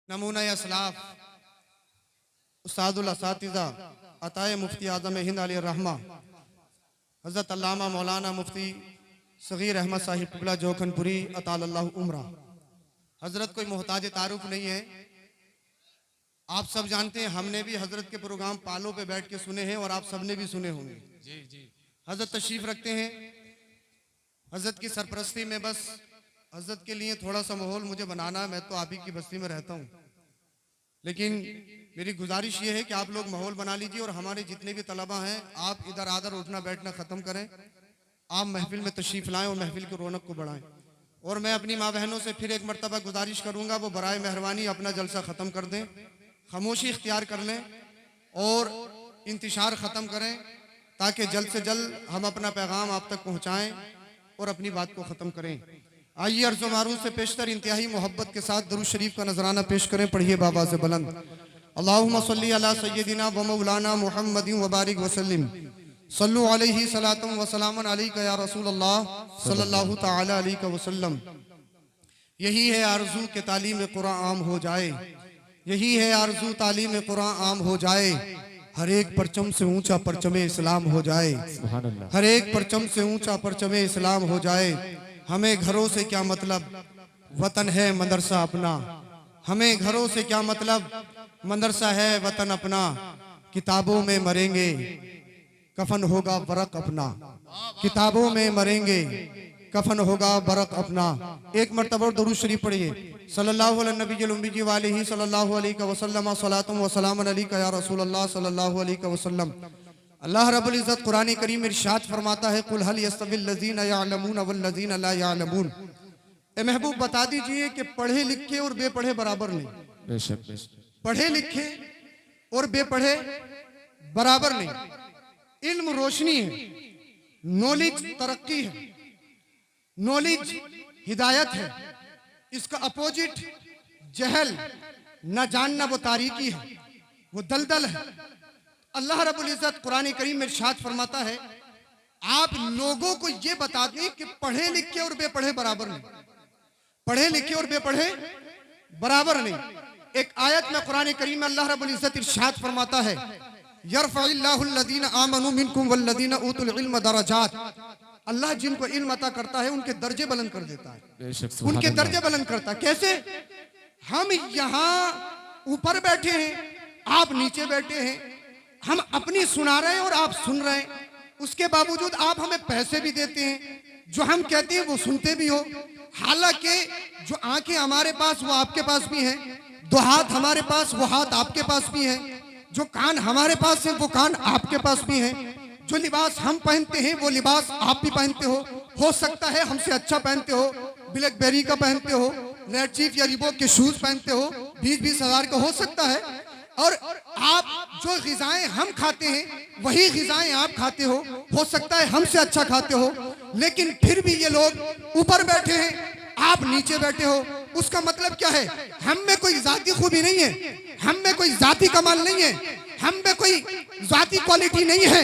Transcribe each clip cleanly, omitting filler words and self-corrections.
नमूना असलाफ उस्तादुल असातिज़ा अताए मुफ्ती आज़म हिंद अली रहमा हज़रत अल्लामा मौलाना मुफ्ती सगीर अहमद साहिब क़िबला जोखनपुरी अतालल्लाहु उम्रा। हज़रत कोई मोहताज तारुफ नहीं है, आप सब जानते हैं। हमने भी हज़रत के प्रोग्राम पालों पे बैठ के सुने हैं और आप सबने भी सुने होंगे। जी जी। हज़रत तशरीफ़ रखते हैं, हज़रत की सरपरस्ती में बस हज़रत के लिए थोड़ा सा माहौल मुझे बनाना है। मैं तो आप ही की बस्ती में रहता हूँ, लेकिन मेरी गुजारिश ये है कि आप लोग माहौल बना लीजिए और हमारे जितने भी तलबा हैं आप इधर आधर उठना बैठना ख़त्म करें, आप महफिल में तशरीफ़ लाएं और महफिल की रौनक को बढ़ाएं। और मैं अपनी माँ बहनों से फिर एक मरतबा गुजारिश करूँगा, वो बराए मेहरबानी अपना जलसा ख़त्म कर दें, खामोशी इख्तियार कर लें और इंतशार ख़त्म करें, ताकि जल्द से जल्द हम अपना पैगाम आप तक पहुँचाएँ और अपनी बात को ख़त्म करें। आइए अर्ज़ व मारूफ़ से पेशतर इंतहाई मोहब्बत के साथ दरूद शरीफ का नजराना पेश करें। पढ़िए बाबा से बुलंद, अल्लाहुम्मा सल्ली अला सय्यदिना व मौलाना मुहम्मदिन व बारिक वसल्लिम सल्लु अलैहि सलातम व सलामन अलैका या रसूलल्लाह सल्लल्लाहु तआला अलैहि वसल्लम। यही है आरज़ू के तालीम कुरान आम हो जाए, यही है आरज़ू तालीम कुरान आम हो जाए, हर एक परचम से ऊंचा परचमे इस्लाम हो जाए, हर एक परचम से ऊंचा परचमे इस्लाम हो जाए। हमें घरों से क्या मतलब, वतन है मदरसा अपना, हमें घरों से क्या मतलब, मदरसा है वतन अपना। किताबों में मरेंगे कफन होगा वरक अपना, किताबों में मरेंगे कफन होगा वरक अपना। एक मरतबा दरूद शरीफ पढ़िए, सल्लल्लाहु अलैहि नबील उम्मी वालिही सल्लल्लाहु अलैहि वसल्लम सलातुम व सलामुन अलैका या रसूलल्लाह सल्लल्लाहु अलैहि वसल्लम। अल्लाह रब्बुल इज़्ज़त कुरान करीम में इरशाद फरमाता है, कुल हल यस्तविल लज़ीना यअलमून वल लज़ीना ला यअलमून। ए महबूब बता दीजिए कि पढ़े लिखे और बेपढ़े बराबर नहीं। बेशक पढ़े लिखे और बेपढ़े बराबर नहीं। इल्म रोशनी है, नॉलेज तरक्की है, नॉलेज हिदायत है, इसका अपोजिट जहल, न जानना वो तारीकी है, वो दलदल है। अल्लाह रब्बुल इज़्ज़त कुरान करीम में इरशाद फरमाता है, आप लोगों को ये बता दें कि पढ़े लिखे और बेपढ़े बराबर नहीं, पढ़े लिखे और बेपढ़े बराबर नहीं। एक आयत में कुरान करीम में अल्लाह रब्बुल इज़्ज़त इरशाद फरमाता है, यरफ़इल्लाहुल लज़ीना आमनू मिनकुम वल लज़ीना ऊतुल इल्म दरजात। अल्लाह जिनको इल्म अता करता है उनके दर्जे बुलंद कर देता है, उनके दर्जे बुलंद करता है। कैसे? हम यहाँ ऊपर बैठे हैं, आप नीचे बैठे हैं, हम अपनी सुना रहे हैं और आप सुन रहे हैं, उसके बावजूद आप हमें पैसे भी देते हैं, जो हम कहते हैं वो सुनते भी हो। हालांकि जो आंखें हमारे पास वो आपके पास भी हैं, दो हाथ हमारे पास वो हाथ आपके पास भी हैं, जो कान हमारे पास हैं वो कान आपके पास भी हैं, जो लिबास हम पहनते हैं वो लिबास आप भी पहनते हो सकता है हमसे अच्छा पहनते हो, ब्लैकबेरी का पहनते हो, रेड चीफ या रिबॉक के शूज पहनते हो, 20-20 हजार का हो सकता है। और आप जो ग़िज़ाएं हम खाते हैं वही ग़िज़ाएं आप खाते हो सकता है हमसे अच्छा खाते हो, लेकिन फिर भी ये लोग ऊपर बैठे हैं, आप नीचे बैठे हो। उसका मतलब क्या है? हम में कोई जाती खूबी नहीं है, हम में कोई जाती कमाल नहीं है, हम में कोई जाती क्वालिटी नहीं है।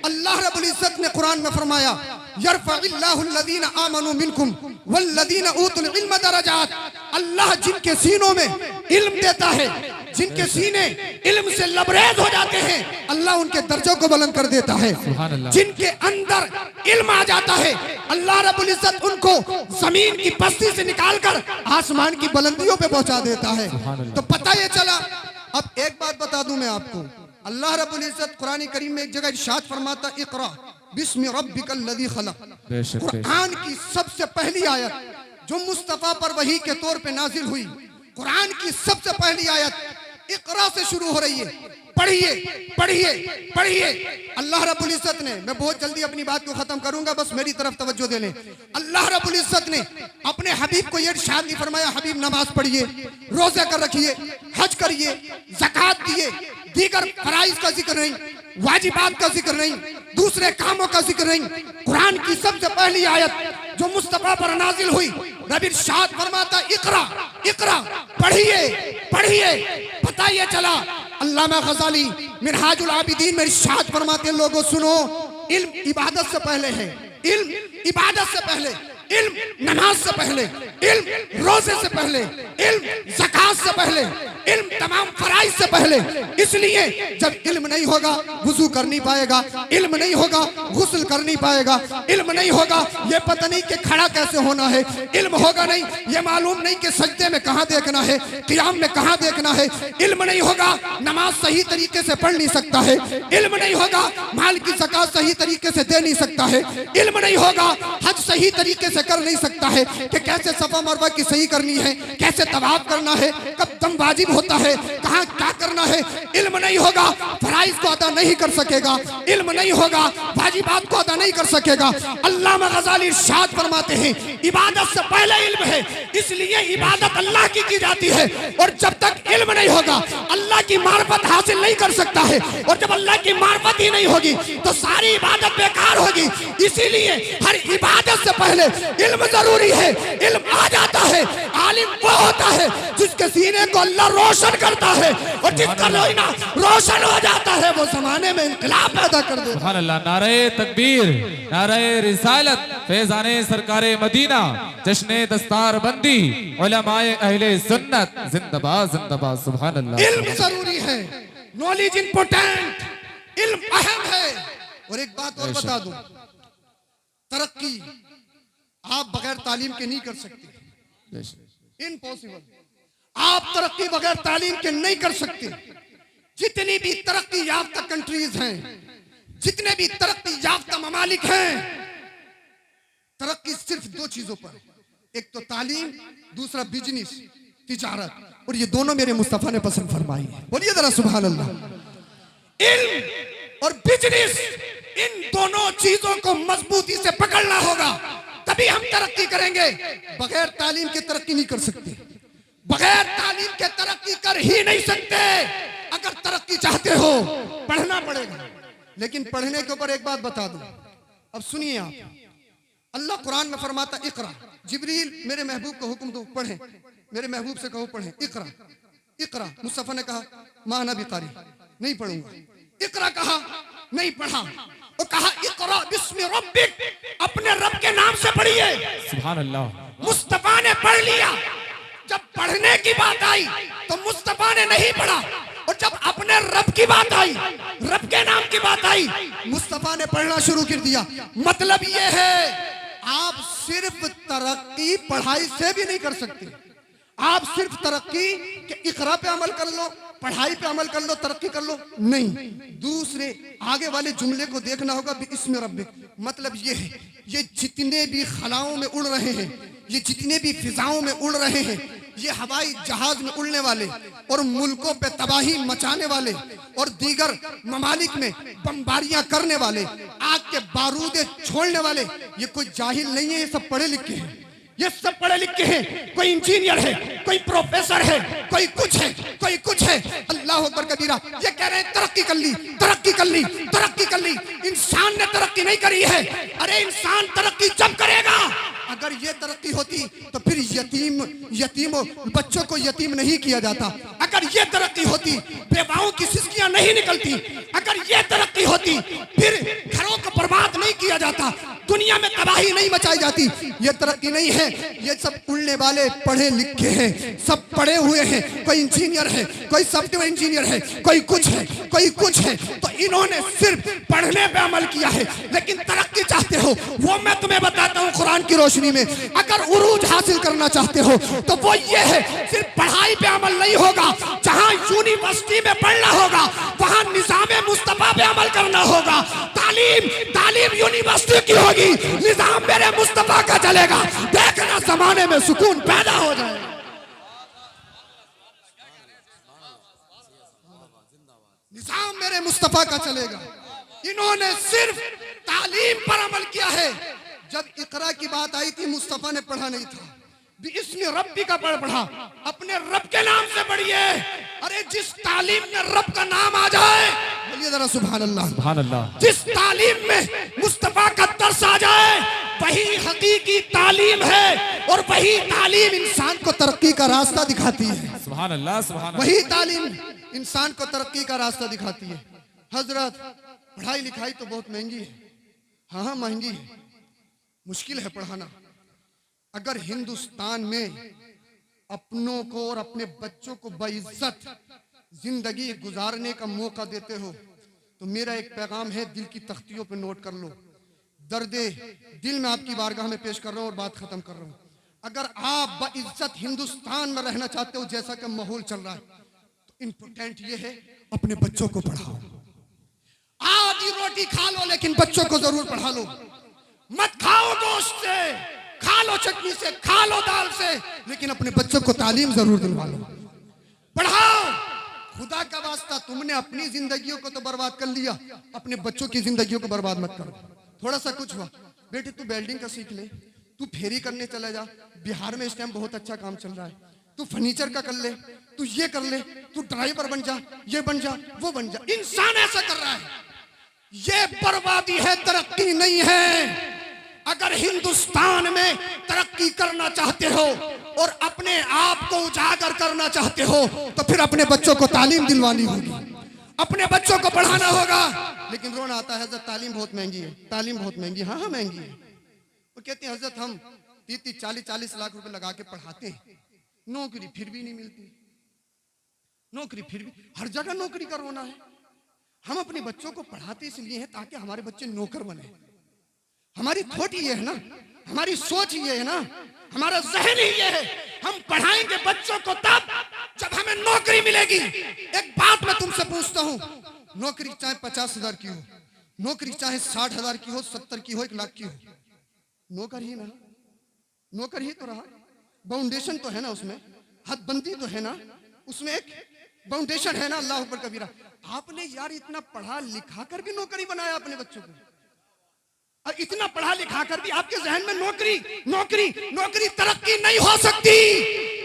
अल्लाह रब्बुल इज़्ज़त ने कुरान में फरमाया, यरफ़इल्लाहुल लज़ीना आमनू मिनकुम वल लज़ीना ऊतुल इल्म दरजात। अल्लाह जिनके सीनों में इल्म देता है, जिनके सीने इल्म से लबरेज हो जाते हैं, अल्लाह उनके दर्जों को बुलंद कर देता है। जिनके अंदर इल्म आ जाता है, अल्लाह रब्बुल इज़्ज़त उनको जमीन की पस्ती से निकालकर आसमान की बुलंदियों पे पहुंचा देता है। तो पता ये चला। अब एक बात बता दूं मैं आपको, अल्लाह रब्बुल इज़्ज़त कुरान करीम में एक जगह इरशाद फरमाता, इक़रा बिस्मि रब्बिकल लज़ी खलक़। कुरान की सबसे पहली आयत जो मुस्तफ़ा पर वही के तौर पे नाजिल हुई, कुरान की सबसे पहली आयत इक़रा से शुरू हो रही है। पढ़िए पढ़िए पढ़िए। अल्लाह रब्बुल इज़्ज़त ने, मैं बहुत जल्दी अपनी बात को खत्म करूंगा, बस मेरी तरफ तवज्जो दे लें। अल्लाह रब्बुल इज़्ज़त ने अपने हबीब को यह इरशाद नहीं फरमाया, हबीब नमाज पढ़िए, रोज़े कर रखिए, हज करिए, ज़कात दिए, दीगर फराइज़ का जिक्र नहीं, वाजिबात का जिक्र नहीं, दूसरे कामों का जिक्र नहीं। कुरान की सबसे पहली आयत जो मुस्तफ़ा पर नाजिल हुई, रब इरशाद फरमाता, इक़रा इक़रा, पढ़िए पढ़िए। पता ये चला, अल्लामा ग़ज़ाली मिनहाजुल आबिदीन में इरशाद फरमाते हैं, लोगों सुनो, इल्म इबादत से पहले है, इल्म इबादत से पहले। इल्म नमाज से पहले, इल्म रोजे से पहले, इल्म ज़कात से पहले, इल्म तमाम फराइज से पहले। इसलिए जब इल्म नहीं होगा वुजू कर नहीं पाएगा, इल्म नहीं होगा गुस्ल कर नहीं पाएगा, इल्म नहीं होगा ये पता नहीं कि खड़ा कैसे होना है, इल्म होगा नहीं ये मालूम नहीं कि सजदे में कहाँ देखना है, क़ियाम में कहाँ देखना है, इल्म नहीं होगा नमाज सही तरीके से पढ़ नहीं सकता है, इल्म नहीं होगा माल की ज़कात सही तरीके से दे नहीं सकता है, इल्म नहीं होगा हज सही तरीके से कर नहीं सकता है कि कैसे सफा मरवा की सही करनी है, कैसे तवाफ करना है, कब दम वाजिब होता है, कहाँ क्या करना है। इल्म नहीं होगा फराइज को अदा नहीं कर सकेगा, इल्म नहीं होगा वाजिबात को अदा नहीं कर सकेगा। अल्लामा गज़ाली इरशाद फरमाते हैं इबादत से पहले इल्म है, इसलिए इबादत अल्लाह की जाती है। और जब तक इल्म नहीं होगा अल्लाह की मार्फत हासिल नहीं कर सकता है, और जब अल्लाह की मार्फत ही नहीं होगी तो सारी इबादत बेकार होगी। इसीलिए हर इबादत से पहले इल्म जरूरी है। इल्म आ जाता है, आलिम वो होता है जिसके सीने को अल्लाह रोशन करता है, और जिसका लोईना रोशन हो जाता है वो जमाने में इंकलाब पैदा कर देता है। सुभान अल्लाह। नारे तकबीर, नारे रिसालत, फैज़ाने सरकारे मदीना, जश्ने दस्तार बंदी, उलमाए अहले सुन्नत, जिंदाबाद जिंदाबाद। सुभान अल्लाह। इल्म जरूरी है, नॉलेज इंपोर्टेंट, इल्म अहम है। और एक बात और बता दूं, तरक्की आप बगैर तालीम के नहीं कर सकते, इम्पॉसिबल। आप तरक्की बगैर तालीम के नहीं कर सकते। जितनी भी तरक्की याफ्ता कंट्रीज हैं, जितने भी तरक्की याफ्ता ममालिक हैं, तरक्की सिर्फ दो चीजों पर, एक तो तालीम, दूसरा बिजनेस, तिजारत, और ये दोनों मेरे मुस्तफा ने पसंद फरमाई है। बोलिए जरा सुभान अल्लाह। इल्म और बिजनेस, इन दोनों चीजों को मजबूती से पकड़ना होगा, तभी हम तरक्की करेंगे। बगैर तालीम के तरक्की नहीं कर सकते, बगैर तालीम के तरक्की कर ही नहीं सकते। अगर तरक्की चाहते हो पढ़ना पड़ेगा। लेकिन पढ़ने के ऊपर एक बात बता दूं, अब सुनिए आप, अल्लाह कुरान में फरमाता इकरा, जिब्रील मेरे महबूब को हुक्म दो पढ़ें, मेरे महबूब से कहो पढ़ें, इकरा इकरा। मुस्तफा ने कहा माना भी कारी, नहीं पढ़ूंगा। इकरा कहा, नहीं पढ़ा, और कहा इकरा बिस्मि रब्बिक, अपने रब के नाम से पढ़िए। सुभान अल्लाह। मुस्तफा ने पढ़ लिया। जब पढ़ने की बात आई तो मुस्तफा ने नहीं पढ़ा, और जब अपने रब की बात आई, रब के नाम की बात आई, मुस्तफा ने पढ़ना शुरू कर दिया। मतलब ये है आप सिर्फ तरक्की पढ़ाई से भी नहीं कर सकते। आप सिर्फ तरक्की के इकरा पे अमल कर लो, पढ़ाई पे अमल कर लो, तरक्की कर लो, नहीं। दूसरे आगे वाले जुमले को देखना होगा बिस्मि रब्बिक। मतलब ये है, ये जितने भी खलाओं में उड़ रहे हैं, ये जितने भी फिजाओं में उड़ रहे हैं, ये हवाई जहाज में उड़ने वाले और मुल्कों पे तबाही मचाने वाले और दीगर ममालिक में बमबारियां करने वाले, आग के बारूदे छोड़ने वाले, ये कोई जाहिल नहीं है, ये सब पढ़े लिखे हैं। ये सब पढ़े लिखे हैं। कोई इंजीनियर है, कोई प्रोफेसर है, कोई कुछ है, कोई कुछ है। अल्लाह अकबर कबीरा। ये कह रहे हैं तरक्की कर ली, तरक्की कर ली, तरक्की कर ली। इंसान ने तरक्की नहीं करी है। अरे इंसान तरक्की जब करेगा, अगर ये तरक्की होती तो फिर यतीम बच्चों को यतीम नहीं किया जाता। अगर ये तरक्की होती बेवाओं की सिसकियां नहीं निकलती। अगर ये तरक्की होती फिर घरों को बर्बाद नहीं किया जाता, दुनिया में तबाही नहीं मचाई जाती। ये तरक्की नहीं है। ये सब उड़ने वाले पढ़े लिखे हैं, सब पढ़े हुए हैं। कोई इंजीनियर है, कोई सॉफ्टवेयर इंजीनियर है, कोई कुछ है, कोई कुछ है। तो इन्होंने सिर्फ पढ़ने पे अमल किया है। लेकिन तरक्की चाहते हो, वो मैं तुम्हें बताता हूँ कुरान की रोशनी में। अगर उरूज हासिल करना चाहते हो तो वो ये है, सिर्फ पढ़ाई पे अमल नहीं होगा। जहाँ यूनिवर्सिटी में पढ़ना होगा वहाँ निज़ाम मुस्तफा पे अमल करना होगा। तालीम यूनिवर्सिटी की होगी, निज़ाम मेरे मुस्तफा का चलेगा। देखना जमाने में सुकून पैदा हो जाएगा। निज़ाम मेरे मुस्तफा का चलेगा। इन्होंने सिर्फ तालीम पर अमल किया है। जब इकरा की बात आई थी मुस्तफा ने पढ़ा नहीं था, बिस्मि रब्बी का पढ़ा, अपने रब के नाम से पढ़िए। अरे जिस तालीम में रब का नाम आ जाए, बोलिए जरा सुभान अल्लाह। सुभान अल्लाह। जिस तालीम में मुस्तफा का दर्स आ जाए वही हकीकी तालीम है, और वही तालीम इंसान को तरक्की का रास्ता दिखाती है। सुभान अल्लाह। सुभान अल्लाह। वही तालीम इंसान को तरक्की का रास्ता दिखाती है। हजरत पढ़ाई लिखाई तो बहुत महंगी है। हाँ महंगी है, मुश्किल है पढ़ाना। अगर हिंदुस्तान में अपनों को और अपने बच्चों को बाइज्जत जिंदगी गुजारने का मौका देते हो तो मेरा एक पैगाम है, दिल की तख्तियों पे नोट कर लो। दर्दे दिल में आपकी बारगाह में पेश कर रहा हूं और बात खत्म कर रहा हूं। अगर आप बाइज्जत हिंदुस्तान में रहना चाहते हो जैसा कि माहौल चल रहा है, तो इंपॉर्टेंट ये है अपने बच्चों को पढ़ाओ। आधी रोटी खा लो लेकिन बच्चों को जरूर पढ़ा लो। मत खाओ गोश्त से, खा लो चटनी से, खा लो दाल से, लेकिन अपने बच्चों को तालीम जरूर दिलवा लो, पढ़ाओ। खुदा का वास्ता तुमने अपनी जिंदगियों को तो बर्बाद कर लिया, अपने बच्चों की जिंदगियों को बर्बाद मत करो। थोड़ा सा कुछ हुआ, बेटे तू वेल्डिंग का सीख ले, तू फेरी करने चला जा, बिहार में इस टाइम बहुत अच्छा काम चल रहा है। तू फर्नीचर का कर ले, तू ये कर ले, तू ड्राइवर बन जा, ये बन जा, वो बन जा। इंसान ऐसा कर रहा है, ये बर्बादी है, तरक्की नहीं है। अगर हिंदुस्तान में तरक्की करना चाहते हो और अपने आप को उजागर करना चाहते हो तो फिर अपने बच्चों को तालीम दिलवानी होगी, अपने बच्चों को पढ़ाना होगा। लेकिन रोना आता है, हजरत तालीम बहुत महंगी है, तालीम बहुत महंगी। हाँ हाँ महंगी है। वो कहते हैं हजरत हम 30-40 लाख रुपए लगा के पढ़ाते हैं, नौकरी फिर भी नहीं मिलती, नौकरी फिर भी, हर जगह नौकरी का रोना है। हम अपने बच्चों को पढ़ाते इसलिए हैं ताकि हमारे बच्चे नौकर बने। हमारी थॉट ये है ना, हमारी सोच ये है ना, हमारा जहन ही ये है। हम पढ़ाएंगे बच्चों को तब जब हमें नौकरी मिलेगी। एक बात मैं तुमसे पूछता हूं, नौकरी चाहे 50,000 की हो, नौकरी चाहे 60,000 की हो, 70 की हो, 1 लाख की हो, नौकर ही ना, नौकर ही तो रहा। बाउंडेशन तो है ना उसमें, हदबंदी तो है ना उसमें, एक बाउंडेशन है ना। अल्लाह अकबर कबीरा। आपने यार इतना पढ़ा लिखा कर भी नौकरी बनाया अपने बच्चों को, और इतना पढ़ा लिखा कर भी आपके जहन में नौकरी नौकरी नौकरी। तरक्की नहीं हो सकती।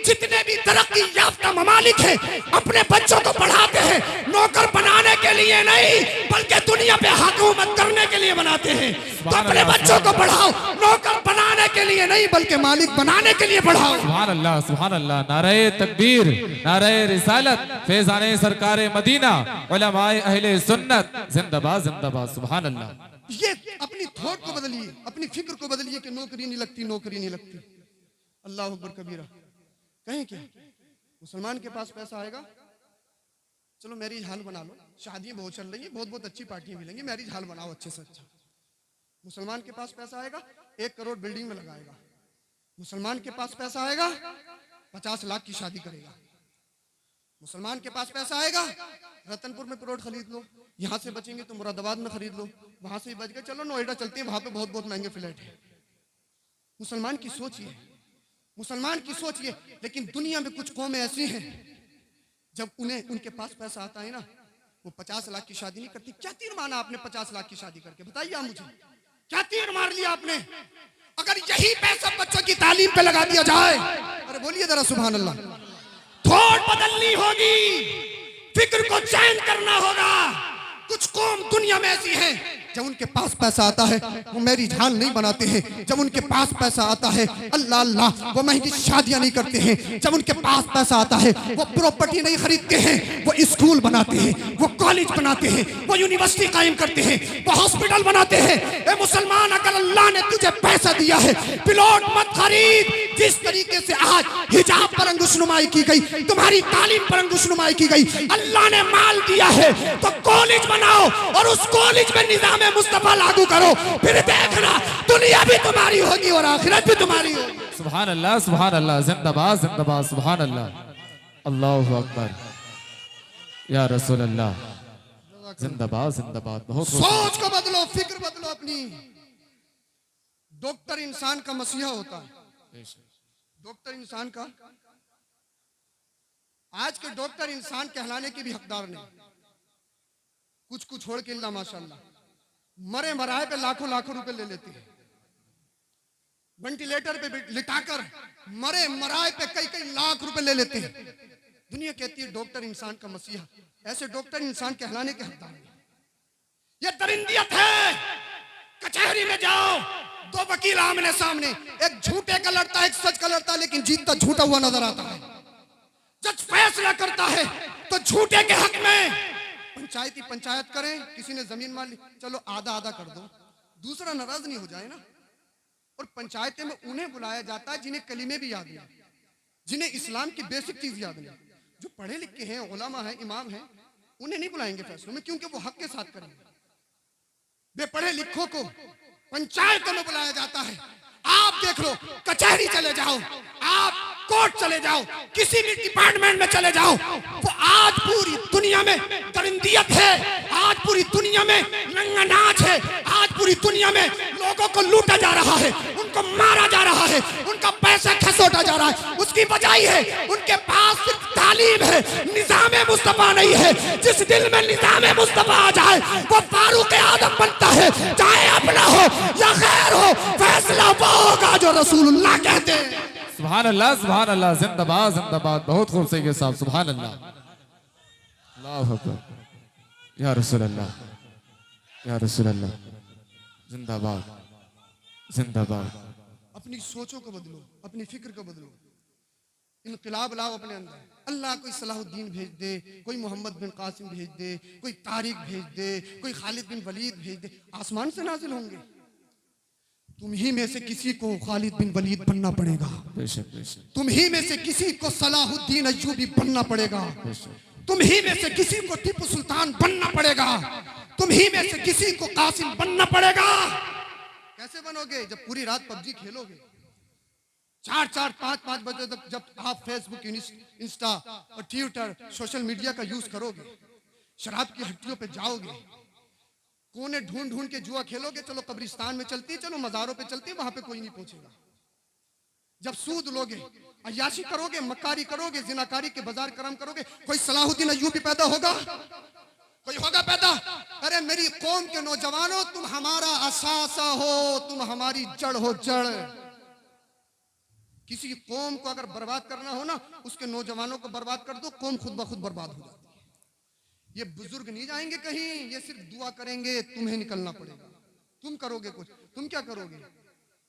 जितने भी तरक्की याफ्ता ममालिक है अपने बच्चों को पढ़ाते हैं नौकर बनाने के लिए नहीं, बल्कि दुनिया पे हुकूमत करने के लिए बनाते हैं। तो अपने बच्चों को पढ़ाओ, नौकर बनाने के लिए नहीं बल्कि मालिक बनाने के लिए पढ़ाओ। सुभान अल्लाह, सुभान अल्लाह। नारे तकबीर, नारे रिसालत, फैज़ाने सरकारे मदीना, उलमाए अहले सुन्नत, जिंदाबाद जिंदाबाद। सुभान अल्लाह। ये अपनी थॉट को बदलिए, अपनी फिक्र को बदलिए कि नौकरी नहीं लगती, नौकरी नहीं लगती। अल्लाह अकबर कबीरा। कहें क्या मुसलमान के पास पैसा आएगा, चलो मैरिज हाल बना लो, शादियां बहुत चल रही है, बहुत बहुत अच्छी पार्टियां मिलेंगी, मैरिज हाल बनाओ अच्छे से अच्छा। मुसलमान के पास पैसा आएगा, 1 करोड़ बिल्डिंग में लगाएगा। मुसलमान के पास पैसा आएगा, 50 लाख की शादी करेगा। मुसलमान के पास पैसा आएगा, रतनपुर में प्लॉट खरीद लो, यहां से बचेंगे तो मुरादाबाद में खरीद लो, वहां से बच गए चलो नोएडा चलते हैं, वहां पे बहुत बहुत महंगे फ्लैट है। मुसलमान की सोच ये, मुसलमान की सोच ये। लेकिन दुनिया में कुछ कौमें ऐसी हैं जब उन्हें उनके पास पैसा आता है ना, वो 50 लाख की शादी नहीं करती। क्या तीर माना आपने 50 लाख की शादी करके? बताइए आप मुझे, क्या तीर मार लिया आपने? अगर यही पैसा बच्चों की तालीम पे लगा दिया जाए, अरे बोलिए जरा सुभान अल्लाह। थॉट बदलनी होगी, फिक्र को चेंज करना होगा। कुछ कौम दुनिया में ऐसी है जब उनके पास पैसा आता है वो मैरिज हाल नहीं बनाते हैं, जब उनके पास पैसा आता है अल्लाह अल्लाह वो महंगी शादियां नहीं करते हैं, जब उनके पास पैसा आता है वो प्रॉपर्टी नहीं खरीदते हैं, वो स्कूल बनाते हैं, वो कॉलेज बनाते हैं, वो यूनिवर्सिटी कायम करते हैं, वो हॉस्पिटल बनाते हैं। ए मुसलमान, अगर अल्लाह ने तुझे पैसा दिया है प्लॉट मत खरीद। जिस तरीके से आज हिजाब पर अंगुशनुमाई की गई, तुम्हारी तालीम पर अंगुशनुमाई की गई, अल्लाह ने माल दिया है तो कॉलेज बनाओ और उस कॉलेज में निजाम मुस्तफा लागू करो, फिर देखना दुनिया भी तुम्हारी होगी और आखिरत भी तुम्हारी होगी। सुभान अल्लाह, सुभान अल्लाह। जिंदाबाद जिंदाबाद। सुभान अल्लाह। अल्लाहु अकबर या रसूल अल्लाह। जिंदाबाद जिंदाबाद। बहुत सोच को बदलो, फिक्र बदलो अपनी। डॉक्टर इंसान का मसीहा होता है, डॉक्टर इंसान का। आज के डॉक्टर इंसान कहलाने के भी हकदार नहीं, कुछ कुछ छोड़ के अल्लाह माशाल्लाह मरे मराए पे लाखों लाखों रुपए ले लेते हैं। वेंटिलेटर पे लिटाकर मरे मराए पे कई कई लाख रुपए ले लेते हैं। दुनिया कहती है डॉक्टर इंसान का मसीहा। ऐसे डॉक्टर इंसान कहलाने के हकदार नहीं। ये दरिंदियत है। कचहरी में जाओ, 2 वकील आमने सामने, एक झूठे का लड़ता है, एक सच का लड़ता है, लेकिन जीतता झूठा हुआ नजर आता है। जज फैसला करता है तो झूठे के हक में। पंचायती पंचायत करें, किसी ने जमीन मान ली, चलो आधा आधा कर दो, दूसरा नाराज नहीं हो जाए ना। और पंचायतें में उन्हें बुलाया जाता है जिन्हें कलीमे भी याद नहीं, जिन्हें इस्लाम की बेसिक चीज याद नहीं। जो पढ़े लिखे हैं, उलमा हैं, इमाम हैं, उन्हें नहीं बुलाएंगे फैसलों में, क्योंकि वो हक के साथ करेंगे। बेपढ़े लिखों को पंचायतों में बुलाया जाता है। आप देख लो, कचहरी चले जाओ, आप कोर्ट चले जाओ, किसी भी डिपार्टमेंट में चले जाओ, वो आज पूरी दुनिया में दरिंदियत है, आज पूरी दुनिया में नंगा नाच है, आज पूरी दुनिया में लोगों को लूटा जा रहा है, उनको मारा जा रहा है, उनका पैसा खसोटा जा रहा है। उसकी वजह है उनके पास सिर्फ तालीम है, निज़ाम मुस्तफा नहीं है। जिस दिल में निज़ाम मुस्तफा आ जाए वो फारूक आदम बनता है, चाहे अपना हो या गैर हो, फैसला वो होगा जो रसूलुल्लाह कहते हैं। सुभान अल्लाह, सुभान अल्लाह, जिंदाबाद जिंदाबाद। बहुत खूब से साहब, सुभान अल्लाह, अल्लाहु अकबर, या रसूल अल्लाह, या रसूल अल्लाह, जिंदाबाद जिंदाबाद। अपनी सोचों को बदलो, अपनी फिक्र को बदलो, इनकलाब लाओ अपने अंदर। अल्लाह कोई सलाहुद्दीन भेज दे, कोई मोहम्मद बिन कासिम भेज दे, कोई तारिक भेज दे, कोई खालिद बिन वलीद भेज दे, आसमान से नाजिल होंगे। तुम ही में से किसी को खालिद बिन वलीद बनना पड़ेगा, तुम ही में से किसी को सलाहुद्दीन अय्यूबी बनना पड़ेगा, तुम ही में से किसी को टीपू सुल्तान बनना पड़ेगा, तुम ही में से किसी को कासिम बनना पड़ेगा। कैसे बनोगे? जब पूरी रात पबजी खेलोगे, 4-4, 5-5 बजे तक जब आप फेसबुक, इंस्टा और ट्विटर, सोशल मीडिया का यूज करोगे, शराब की हट्टियों पे जाओगे, कोने ढूंढ ढूंढ के जुआ खेलोगे। चलो कब्रिस्तान में चलती है, चलो मज़ारों पे चलती है, वहां पे कोई नहीं पहुंचेगा। जब सूद लोगे, अय्याशी करोगे, मक्कारी करोगे, जिनाकारी के बाजार करम करोगे, कोई सलाहुद्दीन अय्यूबी पैदा होगा? कोई होगा पैदा? अरे मेरी कौम के नौजवानों, तुम हमारा असासा हो, तुम हमारी जड़ हो, जड़। किसी कौम को अगर बर्बाद करना हो ना, उसके नौजवानों को बर्बाद कर दो, कौम खुद ब खुद बर्बाद हो जाती है। ये बुजुर्ग नहीं जाएंगे कहीं, ये सिर्फ दुआ करेंगे, तुम्हें निकलना पड़ेगा। तुम करोगे कुछ? तुम क्या करोगे?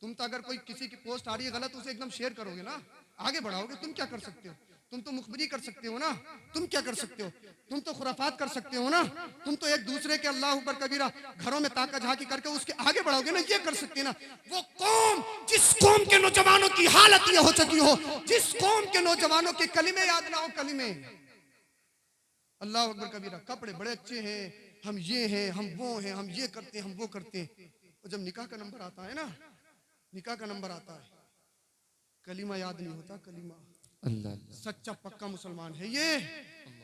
तुम तो अगर कोई किसी की पोस्ट आ रही है गलत, उसे एकदम शेयर करोगे ना, आगे बढ़ाओगे। तुम क्या कर सकते हो? तुम तो मुखबिरी कर सकते हो ना। तुम क्या कर सकते हो? तुम तो खुराफात कर सकते हो ना। तुम तो एक दूसरे के अल्लाह अकबर कबीरा घरों में ताका झाकी करके उसके आगे बढ़ाओगे ना, ये कर सकते ना। वो कौम, जिस कौम के नौजवानों की हालत ये हो चुकी हो, जिस कौम के नौजवानों के कलिमे याद ना हो, कलिमे अल्लाह अकबर कबीरा, कपड़े बड़े अच्छे हैं, हम ये हैं, हम वो हैं, हम ये करते हैं, हम वो करते हैं। और जब निकाह का नंबर आता है ना, निकाह का नंबर आता है, कलीमा याद नहीं होता। कलीमा अल्लाह, सच्चा पक्का मुसलमान है ये,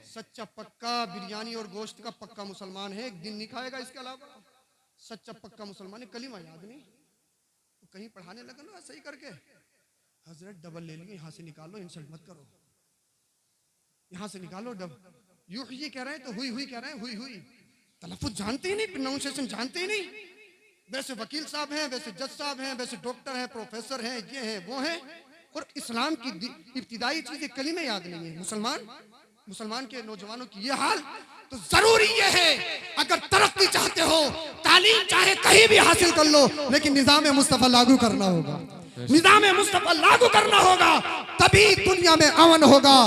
सच्चा पक्का बिरयानी और गोश्त का पक्का मुसलमान है, एक दिन नहीं खाएगा इसके अलावा। सच्चा पक्का मुसलमान है, कलीमा याद नहीं। तो कहीं पढ़ाने लगा ना सही करके, हजरत डबल ले लिए, यहाँ से निकालो, इंसल्ट मत करो, यहाँ से निकालो डबल। यू ये कह रहे हैं तो हुई हुई कह रहे हैं, हुई हुई तलफ्फुज़ जानते ही नहीं, प्रोनाउंसिएशन जानते ही नहीं। वैसे वकील साहब हैं, वैसे जज साहब हैं, वैसे डॉक्टर हैं, प्रोफेसर हैं, ये हैं, वो हैं, और इस्लाम की इब्तिदाई चीजें कलीमे याद नहीं है। मुसलमान के नौजवानों की ये हाल। तो जरूरी ये है, अगर तरक्की चाहते हो, तालीम चाहे कहीं भी हासिल कर लो, लेकिन निज़ाम मुस्तफा लागू करना होगा। निज़ाम मुस्तफा लागू करना होगा, तभी दुनिया में अमन होगा।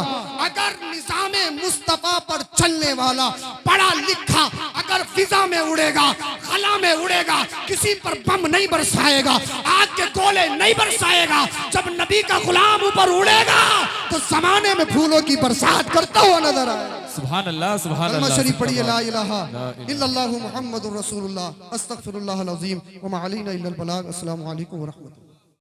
अगर निज़ाम मुस्तफा पर चलने वाला पढ़ा लिखा अगर फिजा में उड़ेगा, खला में उड़ेगा, किसी पर बम नहीं बरसाएगा, आग के गोले नहीं बरसाएगा, जब नबी का गुलाम ऊपर उड़ेगा तो जमाने में फूलों की बरसात करता हुआ नजर आएगा। सुभान अल्लाह, सुभान अल्लाह। शरीफ पढ़िए, ला इलाहा इल्लल्लाहु मुहम्मदुर रसूलुल्लाह, अस्तगफिरुल्लाहल अज़ीम व मा अलैना इल्लल बलाग। अस्सलामु अलैकुम व रहमतुल्लाह।